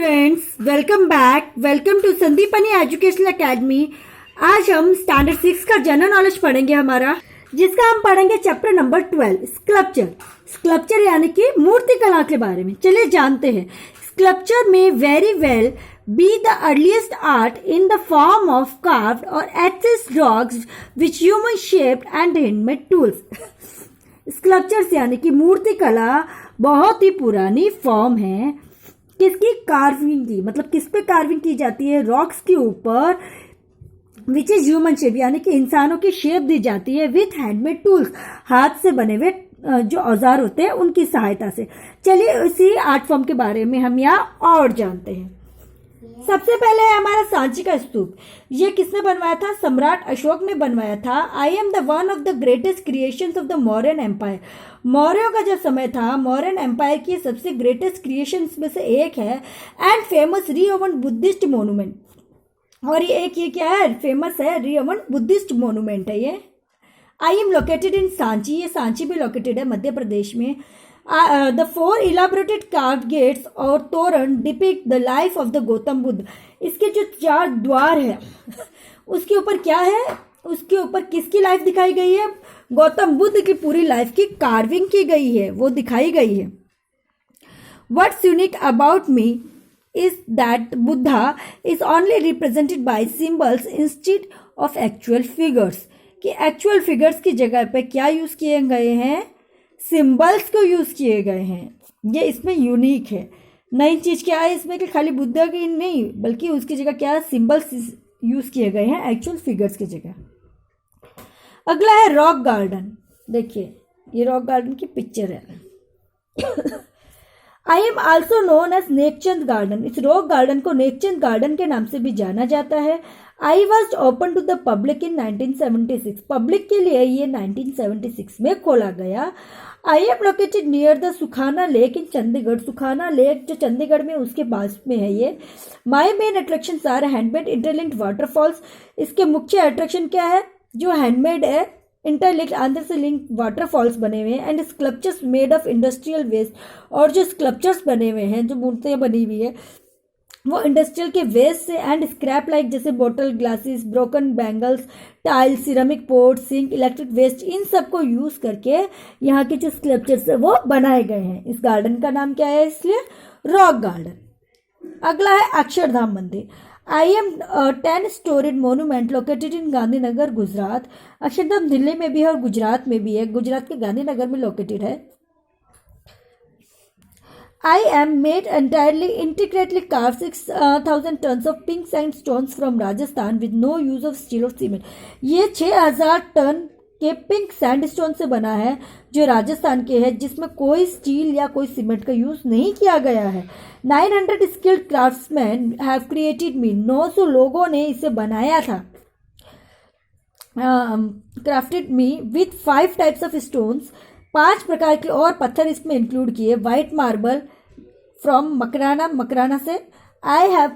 Friends, welcome back. Welcome to Sandipani educational academy. आज हम standard 6 का जनरल नॉलेज पढ़ेंगे हमारा, जिसका हम पढ़ेंगे चैप्टर नंबर 12 स्कल्पचर। स्कल्पचर यानी कि मूर्ति कला के बारे में। चलिए जानते हैं। स्कल्पचर में very well be the earliest art in the form of carved or axis rocks which human shaped and handmade tools। Sculptures यानी कि मूर्ति कला बहुत ही पुरानी फॉर्म है। किसकी? कार्विंग की। मतलब किस पे कार्विंग की जाती है? रॉक्स के ऊपर, विच इज ह्यूमन शेप यानी कि इंसानों की शेप दी जाती है विथ हैंडमेड टूल्स, हाथ से बने हुए जो औजार होते हैं उनकी सहायता से। चलिए इसी आर्ट फॉर्म के बारे में हम यहाँ और जानते हैं। सबसे पहले है हमारा सांची का स्तूप। ये किसने बनवाया था? सम्राट अशोक ने बनवाया था। I am the one of the greatest creations of the Mauryan empire. मौर्यों का जो समय था, मौर्यन एम्पायर की सबसे ग्रेटेस्ट क्रिएशंस में से एक है एंड फेमस रीओवन बुद्धिस्ट मोन्यूमेंट। और ये क्या है? फेमस है, रीओवन बुद्धिस्ट मोन्यूमेंट है ये। आई एम लोकेटेड इन सांची। ये सांची भी लोकेटेड है मध्य प्रदेश में। The four elaborated carved gates और तोरण depict the life of the Gautam Buddha. इसके जो 4 द्वार है उसके ऊपर क्या है? उसके ऊपर किसकी लाइफ दिखाई गई है? गौतम बुद्ध की पूरी लाइफ की कार्विंग की गई है, वो दिखाई गई है। What's unique about me is that Buddha is only represented by symbols instead of actual figures। कि एक्चुअल फिगर्स की जगह पे क्या यूज किए गए हैं? सिंबल्स को यूज किए गए हैं। ये इसमें यूनिक है। नई चीज क्या है इसमें कि खाली बुद्धा की नहीं, बल्कि उसकी जगह क्या है? सिंबल्स यूज किए गए हैं एक्चुअल फिगर्स की जगह। अगला है रॉक गार्डन। देखिए ये रॉक गार्डन की पिक्चर है। I am also known as Nekchand garden. इस रॉक गार्डन को नेकचंद गार्डन के नाम से भी जाना जाता है। I was open to the public in 1976। Public के लिए ये 1976 में खोला गया। I am located near the Sukhna lake in Chandigarh. Sukhna lake जो चंडीगढ़ में उसके पास में है ये। My main attraction are handmade interlinked waterfalls. इसके मुख्य अट्रैक्शन क्या है? जो हैंडमेड है, इंटरलिंक्ड अंदर से लिंक वाटरफॉल्स बने हुए हैं and sculptures made of industrial waste. और जो स्कल्पचर्स बने हुए हैं, जो मूर्तियां बनी हुई है, वो इंडस्ट्रियल के वेस्ट से एंड स्क्रैप लाइक जैसे बोतल, glasses, broken bangles, tiles, ceramic pot, sink, electric waste, इन सब को यूज करके यहाँ के जो स्कल्पचर्स है वो बनाए गए हैं। इस गार्डन का नाम क्या है? इसलिए रॉक गार्डन। अगला है अक्षरधाम मंदिर। I am 10 storeyed monument located in Gandhinagar Gujarat. Akshardham Delhi में भी है और गुजरात में भी है। गुजरात के गांधीनगर में लोकेटेड है। I am made entirely intricately carved 6,000 tons of pink sandstones from Rajasthan with no use of steel or cement। ये 6,000 टन के पिंक सैंडस्टोन से बना है जो राजस्थान के है, जिसमें कोई स्टील या कोई सीमेंट का यूज नहीं किया गया है। 900 skilled craftsmen have created me। 900 लोगों ने इसे बनाया था। crafted me with 5 types of stones। 5 प्रकार के और पत्थर इसमें इंक्लूड किए। वाइट मार्बल फ्रॉम मकराना से। I have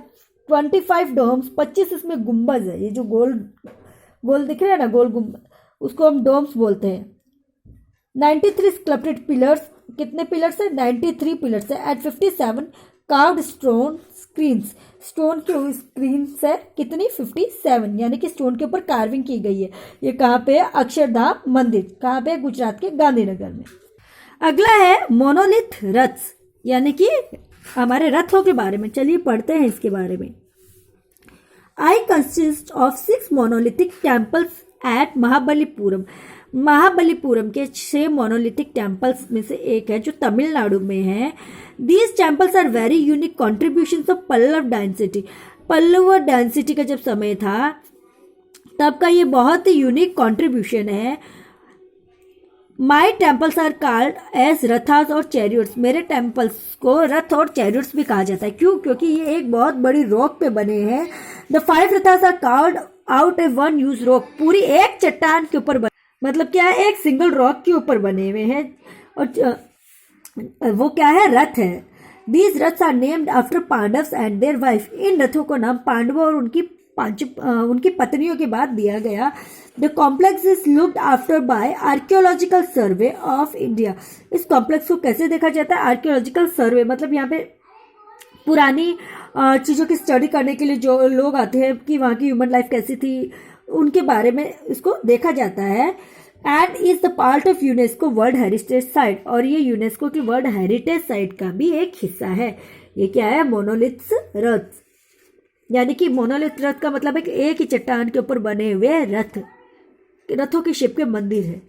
25 Doms. 25 इसमें गुम्बज है। ये जो गोल दिख रहे हैं ना, गोल गुम्बज, उसको हम डोम्स बोलते हैं। 93 स्कल्प्टेड पिलर्स। कितने पिलर्स है? 93 पिलर्स है। At 57 carved stone screens. Stone की स्क्रीन है कितनी? 57, यानी कि स्टोन के ऊपर कार्विंग की गई है। ये कहाँ पे है? अक्षरधाम मंदिर। कहाँ पे? गुजरात के गांधीनगर में। अगला है मोनोलिथ रथ्स, यानी कि हमारे रथों के बारे में। चलिए पढ़ते हैं इसके बारे में। I consist of 6 monolithic temples at Mahabalipuram. Mahabalipuram के 6 मोनोलिथिक टेम्पल्स में से एक है जो तमिलनाडु में है। These temples are very unique contributions of Pallava dynasty. Pallava dynasty का जब समय था तब का ये बहुत ही यूनिक कॉन्ट्रीब्यूशन है। माई टेम्पल्स आर कॉल्ड एज रथास और चैरियट्स। मेरे टेम्पल्स को रथ और चैरियट्स भी कहा जाता है। क्यों? क्योंकि ये एक बहुत बड़ी रॉक पे बने हैं। The 5 rathas are carved out a one huge rock. पूरी एक चट्टान के ऊपर मतलब क्या है? एक सिंगल रॉक के ऊपर बने हुए हैं। और वो क्या है? रथ है। These raths are named after Pandavs and their wife. इन रथों को नाम पांडवों और उनकी पत्नियों के बाद दिया गया। The complex is looked after bye archaeological survey of India. इस कॉम्प्लेक्स को कैसे देखा जाता है? आर्कियोलॉजिकल सर्वे, मतलब यहाँ पे पुरानी चीज़ों की स्टडी करने के लिए जो लोग आते हैं कि वहाँ की ह्यूमन लाइफ कैसी थी, उनके बारे में इसको देखा जाता है। And is the part of UNESCO world heritage site, और ये यूनेस्को की वर्ल्ड हेरिटेज साइट का भी एक हिस्सा है। ये क्या है? मोनोलिथ्स रथ, यानी कि मोनोलिथ रथ का मतलब है कि एक ही चट्टान के ऊपर बने हुए रथ, रथों की शिप के मंदिर है।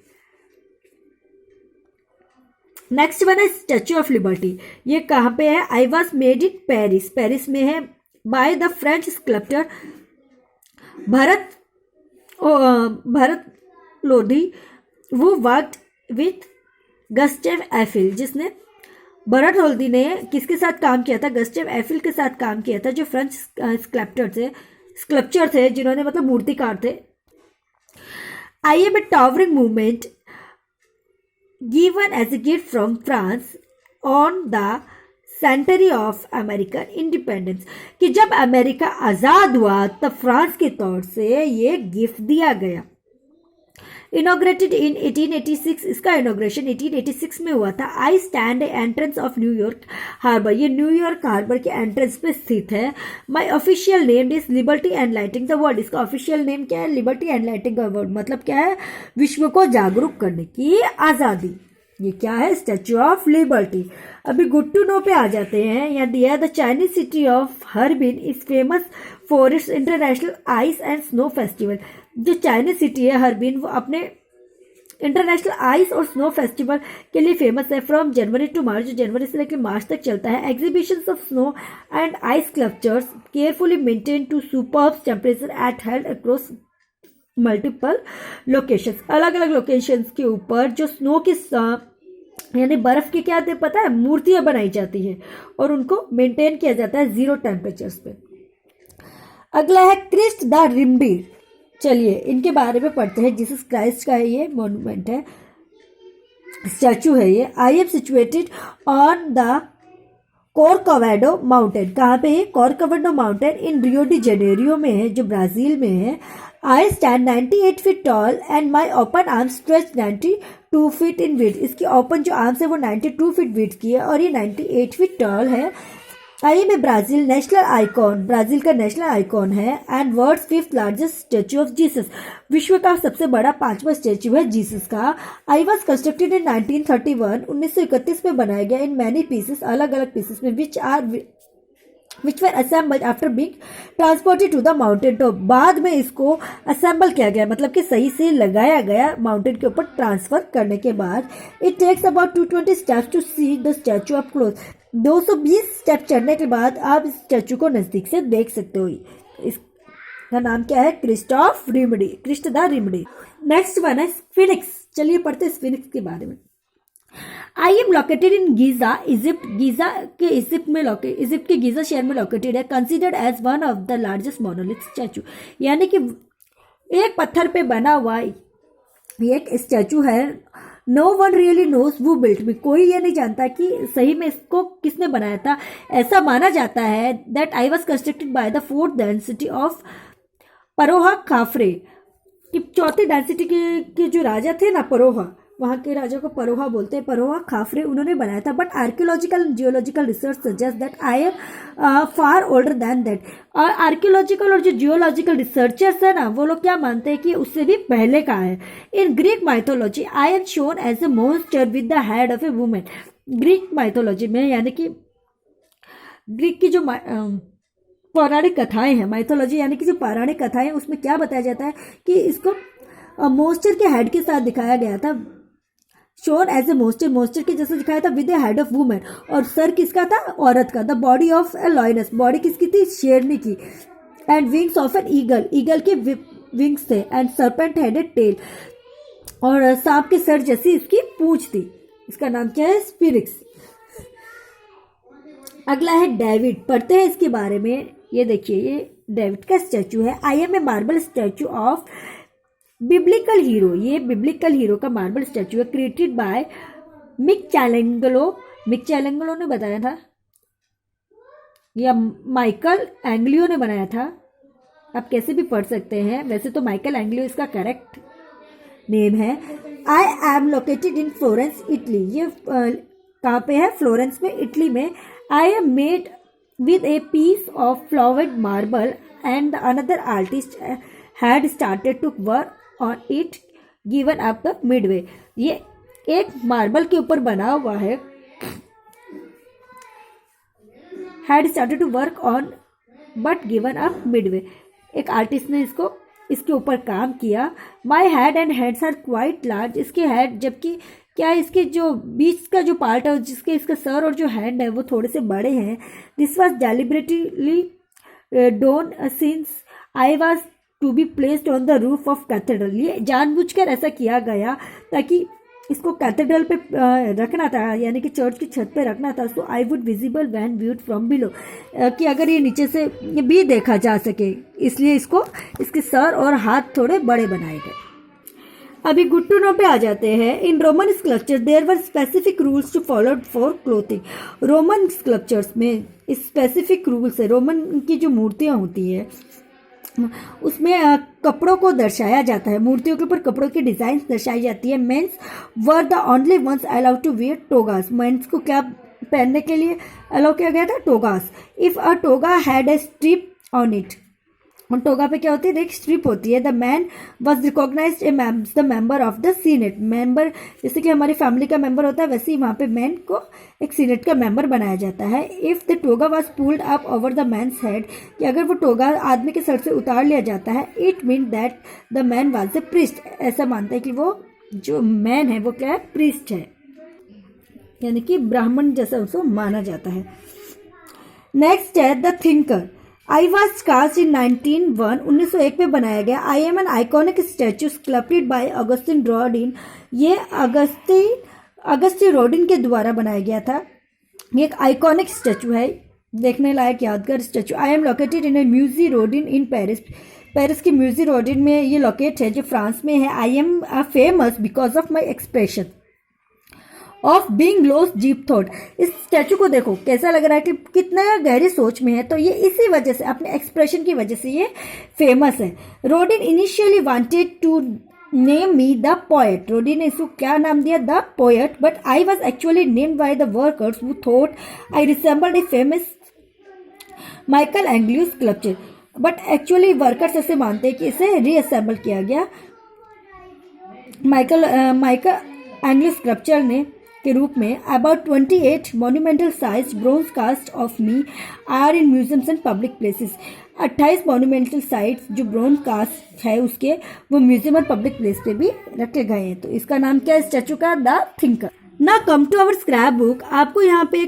नेक्स्ट वन है स्टैच्यू ऑफ लिबर्टी। ये कहाँ पे है? I was made in Paris, Paris में है, by the French sculptor Bharat Lodhi. वो वर्कड विथ गस्टेव एफिल, जिसने भरत लोधी ने किसके साथ काम किया था? गस्टेव एफिल के साथ काम किया था, जो फ्रेंच स्कल्पचर थे, जिन्होंने मतलब मूर्तिकार थे। I am a towering movement given as a gift from France on the century of American independence, कि जब अमेरिका आज़ाद हुआ तब फ्रांस की तौर से ये गिफ्ट दिया गया। इनॉग्रेटेड इन 1886, इसका इनॉग्रेशन 1886 में हुआ था। I stand entrance of New York harbour, ये न्यूयॉर्क हार्बर के एंट्रेंस पे स्थित है। My official name is Liberty enlightening the world, इसका ऑफिशियल नेम क्या है? लिबर्टी एनलाइटिंग द वर्ल्ड, मतलब क्या है? विश्व को जागरूक करने की आज़ादी। ये क्या है? Statue of Liberty. अभी गुड टू नो पे आ जाते हैं। यहाँ दिया the Chinese city of Harbin is famous for its international ice and snow festival. जो चाइनीज सिटी है हर्बिन, वो अपने इंटरनेशनल आइस और स्नो फेस्टिवल के लिए फेमस है। फ्रॉम जनवरी टू मार्च, जो जनवरी से लेकर मार्च तक चलता है। Exhibitions of snow and ice sculptures carefully maintain to superb temperature at held across multiple locations, अलग अलग लोकेशंस के ऊपर जो स्नो के यानी बर्फ की क्या पता है? मूर्तियां बनाई जाती है और उनको मेंटेन किया जाता है 0 टेम्परेचर्स पे। अगला है क्रिस्ट द रिमडीर। चलिए इनके बारे में पढ़ते हैं। जीसस क्राइस्ट का है ये मॉन्यूमेंट है, स्टैचू है ये। I am situated on the Corcovado mountain, कहाँ पे है? Corcovado mountain in Rio de Janeiro में है, जो ब्राजील में है। I stand 98 feet tall and my open arm stretch 92 feet in width, इसकी ओपन जो आर्म्स है वो 92 फीट विड्थ की है और ये 98 फीट टॉल है। I am a Brazil national icon, Brazil का नेशनल आइकॉन है। And world's 5th largest statue of Jesus, विश्व का सबसे बड़ा 5वां स्टैच्यू है जीसस का। आई वॉज कंस्ट्रक्टेड इन 1931, 1931 में बनाया गया। इन मैनी पीसेस, अलग अलग पीसेस में, which were assembled after being transported to the mountain top, बाद में इसको असेंबल किया गया, मतलब कि सही से लगाया गया माउंटेन के ऊपर ट्रांसफर करने के बाद। It takes about 220 steps to see the statue up close, 220 step चढ़ने के बाद आप इस स्टैचू को नजदीक से देख सकते हो। इसका नाम क्या है? Christ the Redeemer. Next one है स्फिनिक्स। चलिए पढ़ते हैं स्फिनिक्स के बारे में। I am located in Giza Egypt, Giza के इजिप्ट के गीजा शहर में लोकेटेड है। Considered as one of the largest monolith statue, यानी कि एक पत्थर पे बना हुआ एक स्टैचू है। No one really knows who built me, कोई ये नहीं जानता कि सही में इसको किसने बनाया था। ऐसा माना जाता है that I was constructed by the 4th dynasty of Paroha खाफरे, कि 4थी डायनेस्टी के जो राजा थे ना परोहा, वहाँ के राजा को परोहा बोलते हैं, परोहा खाफरे, उन्होंने बनाया था। But archaeological and geological research suggest that I am far older than that. और आर्कियोलॉजिकल और जो जियोलॉजिकल रिसर्चर्स है ना, वो लोग क्या मानते हैं कि उससे भी पहले का है। In Greek mythology I am shown as a monster with the head of a woman. Greek mythology में, यानी कि ग्रीक की जो पौराणिक कथाएं हैं, माइथोलॉजी यानी कि जो पौराणिक कथाएं, उसमें क्या बताया जाता है कि इसको मॉन्स्टर के हेड के साथ दिखाया गया था। शोन एज ए मॉन्स्टर के जैसे दिखाया था, with the head of women, और सर किसका था? औरत का। The body of a lioness, body किसकी थी? शेरनी की। And wings of an eagle के विंग्स थे। एंड सर्पेंट हेडेड टेल, और सांप के सर जैसी इसकी पूंछ थी। इसका नाम क्या है? स्फिनिक्स। अगला है डेविड, पढ़ते हैं इसके बारे में। ये देखिए, ये डेविड का स्टैचू है। I am a marble statue of biblical hero, ये बिब्लिकल हीरो का मार्बल स्टैचू है। क्रिएटेड बाय मिकचेलेंगलो ने बताया था, या माइकल एंग्लियो ने बनाया था, आप कैसे भी पढ़ सकते हैं। वैसे तो माइकल एंग्लियो इसका करेक्ट नेम है। I am located in Florence Italy, ये कहाँ पे है? फ्लोरेंस में, इटली में। I M made with a piece of flowed marble and the another artist had started to work on it given up the midway. ये एक marble के ऊपर बना हुआ है, had started to work on but given up midway. एक artist ने इसके ऊपर काम किया. My head and hands are quite large. इसके हेड, जबकि क्या इसके जो बीच का जो पार्ट है जिसके इसका सर और जो हैंड है वो थोड़े से बड़े हैं. This was deliberately done since I was to be placed on the roof of cathedral. ये जानबूझकर ऐसा किया गया ताकि इसको कैथेड्रल पे रखना था, यानी कि चर्च की छत पे रखना था. So I would visible when viewed from below, कि अगर ये नीचे से भी देखा जा सके, इसलिए इसके सर और हाथ थोड़े बड़े बनाए गए. अभी गुड टू नो पे आ जाते हैं. In Roman sculpture there were specific rules to follow for clothing. Roman sculptures में स्पेसिफिक रूल्स है. रोमन की जो मूर्तियाँ होती है उसमें कपड़ों को दर्शाया जाता है, मूर्तियों के ऊपर कपड़ों की डिजाइन दर्शाई जाती है. Mens were the only ones allowed to wear togas. Mens को क्या पहनने के लिए अलाउ किया गया था? Togas. If a toga had a strip on it, और टोगा पे क्या होती है? एक स्ट्रिप होती है. The man was recognised as the member of the Senate. Member जैसे कि हमारी फैमिली का मेंबर होता है, वैसे ही वहाँ पे मैन को एक सीनेट का मेंबर बनाया जाता है. If the toga was pulled up over the man's head, कि अगर वो टोगा आदमी के सर से उतार लिया जाता है, it mean that the man was the priest. ऐसा मानता है कि वो जो मैन है वो क्या है? प्रीस्ट है, यानी कि ब्राह्मण जैसा उसको माना जाता है. नेक्स्ट है The Thinker. I was cast in 1901 में बनाया गया. I am an iconic statue sculpted by Auguste Rodin. ये अगस्टिन रॉडिन के द्वारा बनाया गया था. ये एक आइकॉनिक स्टैचू है, देखने लायक यादगार statue. I am located in a Musée Rodin in Paris. Paris के म्यूजी रोडिन में ये लोकेट है, जो फ्रांस में है. I M famous because of my expression of being lost deep thought. इस स्टैचू को देखो कैसा लग रहा है कि कितना गहरी सोच में है. तो ये इसी वजह से, अपने एक्सप्रेशन की वजह से ये फेमस है. Rodin initially wanted to name me The Poet. Rodin ने इसको क्या नाम दिया? The Poet. But I was actually named by the workers who thought I resembled a famous Michelangelo sculpture. But actually workers ऐसे मानते हैं कि इसे रीअसेंबल किया गया माइकल एंग्लियो स्कल्पचर ने के रूप में. About 28 monumental size bronze cast of me are in museums and public places. 28 monumental sites जो ब्रोंज कास्ट है उसके, वो म्यूजियम और पब्लिक प्लेस पे भी रखे गए हैं. तो इसका नाम क्या है स्टैचू का? The Thinker. ना come to our scrapbook. आपको यहाँ पे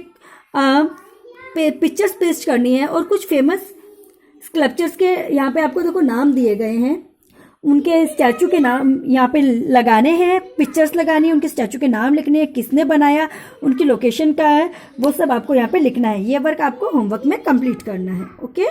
एक पिक्चर्स पेस्ट करनी है और कुछ फेमस स्कल्पचर्स के यहाँ पे आपको देखो नाम दिए गए हैं. उनके स्टैचू के नाम यहाँ पे लगाने हैं, पिक्चर्स लगानी है, उनके स्टैचू के नाम लिखने हैं, किसने बनाया, उनकी लोकेशन क्या है, वो सब आपको यहाँ पे लिखना है. ये वर्क आपको होमवर्क में कंप्लीट करना है. ओके.